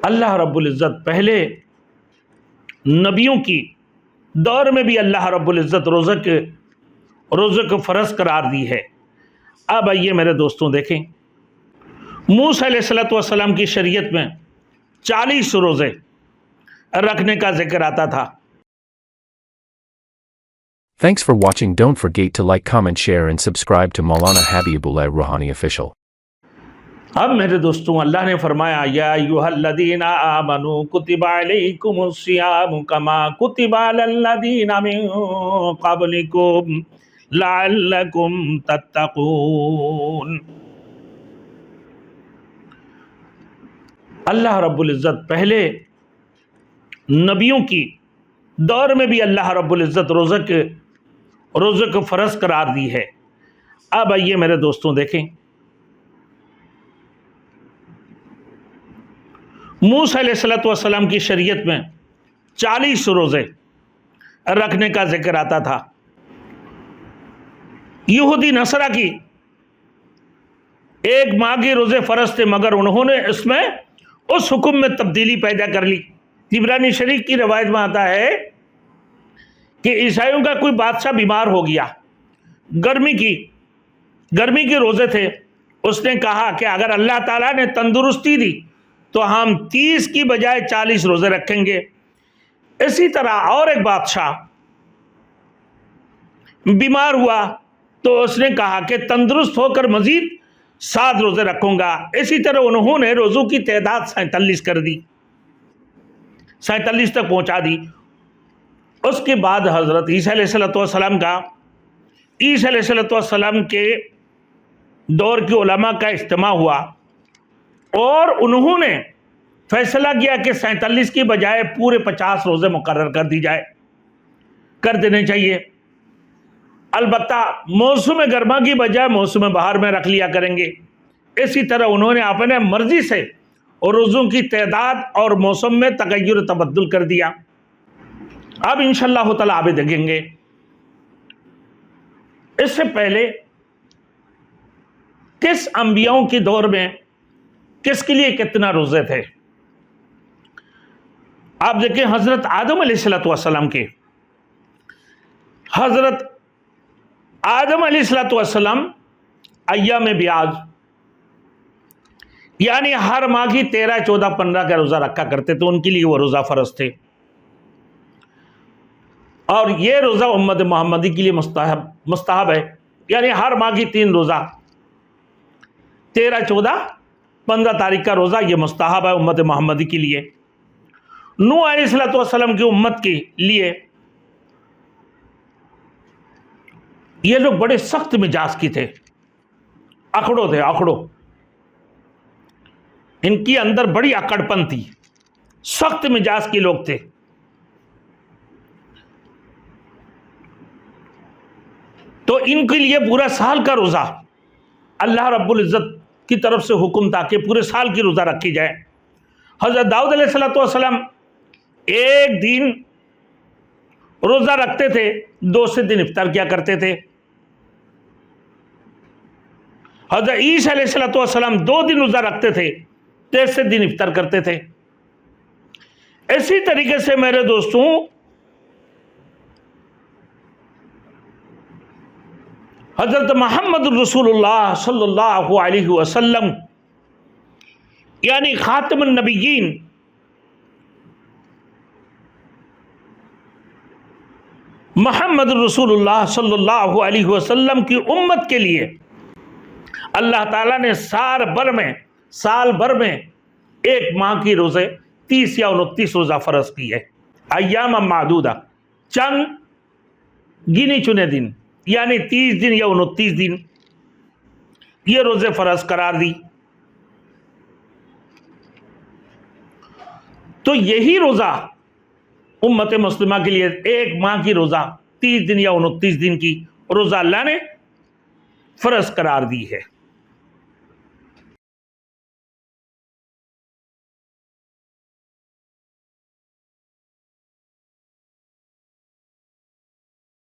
اللہ رب العزت پہلے نبیوں کی دور میں بھی اللہ رب العزت روزے کو فرض قرار دی ہے۔ اب آئیے میرے دوستوں دیکھیں، موسیٰ علیہ السلام کی شریعت میں 40 روزے رکھنے کا ذکر آتا تھا۔ Thanks for watching. Don't forget to like, comment, share and subscribe to Maulana Habibullah Ruhani Official. اب میرے دوستوں اللہ نے فرمایا یا ایھا الذین آمنوا کتب علیکم الصیام کما کتب علی الذین من قبلکم لعلکم تتقون۔ اللہ رب العزت پہلے نبیوں کی دور میں بھی اللہ رب العزت روزے کو فرض قرار دی ہے۔ اب آئیے میرے دوستوں دیکھیں، موسیٰ علیہ السلام کی شریعت میں 40 روزے رکھنے کا ذکر آتا تھا۔ یہودی نصارہ کی ایک ماہ کے روزے فرض تھے، مگر انہوں نے اس میں اس حکم میں تبدیلی پیدا کر لی۔ طبرانی شریف کی روایت میں آتا ہے کہ عیسائیوں کا کوئی بادشاہ بیمار ہو گیا، گرمی کے روزے تھے۔ اس نے کہا کہ اگر اللہ تعالیٰ نے تندرستی دی تو ہم 30 کی بجائے 40 روزے رکھیں گے۔ اسی طرح اور ایک بادشاہ بیمار ہوا تو اس نے کہا کہ تندرست ہو کر مزید 7 روزے رکھوں گا۔ اسی طرح انہوں نے روزوں کی تعداد 47 کر دی، 47 تک پہنچا دی۔ اس کے بعد حضرت عیسیٰ علیہ السلام کے دور کے علماء کا اجتماع ہوا اور انہوں نے فیصلہ کیا کہ 47 کی بجائے پورے 50 روزے مقرر کر دینے چاہیے۔ البتہ موسم گرما کی بجائے موسم بہار میں رکھ لیا کریں گے۔ اسی طرح انہوں نے اپنے مرضی سے روزوں کی تعداد اور موسم میں تغیر و تبدل کر دیا۔ اب انشاءاللہ تعالیٰ آپ دیکھیں گے، اس سے پہلے کس انبیاءوں کے دور میں کس کے لیے کتنا روزے تھے۔ آپ دیکھیں حضرت آدم علیہ السلام کے، حضرت آدم علیہ السلام ایام بیاض یعنی ہر ماہ کی 13، 14، 15 کا روزہ رکھا کرتے تھے، ان کے لیے وہ روزہ فرض تھے۔ اور یہ روزہ امت محمدی کے لیے مستحب ہے، یعنی ہر ماہ کی 3 روزہ، 13، 14، 15 تاریخ کا روزہ یہ مستحب ہے امت محمدی کے لیے۔ نوح علیہ السلام کی امت کے لیے یہ لوگ بڑے سخت مزاج کی تھے، اکڑو، ان کی اندر بڑی اکڑ پن تھی، سخت مزاج کے لوگ تھے۔ تو ان کے لیے پورا سال کا روزہ اللہ رب العزت کی طرف سے حکم تھا کہ پورے سال کی روزہ رکھی جائے۔ حضرت داؤد علیہ السلام ایک دن روزہ رکھتے تھے، دوسرے دن افطار کیا کرتے تھے۔ حضرت عیسیٰ علیہ السلام 2 دن روزہ رکھتے تھے، تیسرے دن افطار کرتے تھے۔ اسی طریقے سے میرے دوستوں حضرت محمد رسول اللہ صلی اللہ علیہ وسلم یعنی خاتم النبیین محمد رسول اللہ صلی اللہ علیہ وسلم کی امت کے لیے اللہ تعالیٰ نے سال بھر میں ایک ماہ کی روزے 30 یا 29 روزہ فرض کی ہے۔ ایام معدودہ، چند گنے چنے دن، یعنی 30 دن یا 29 دن یہ روزے فرض قرار دی۔ تو یہی روزہ امت مسلمہ کے لیے ایک ماہ کی روزہ 30 دن یا 29 دن کی روزہ اللہ نے فرض قرار دی ہے۔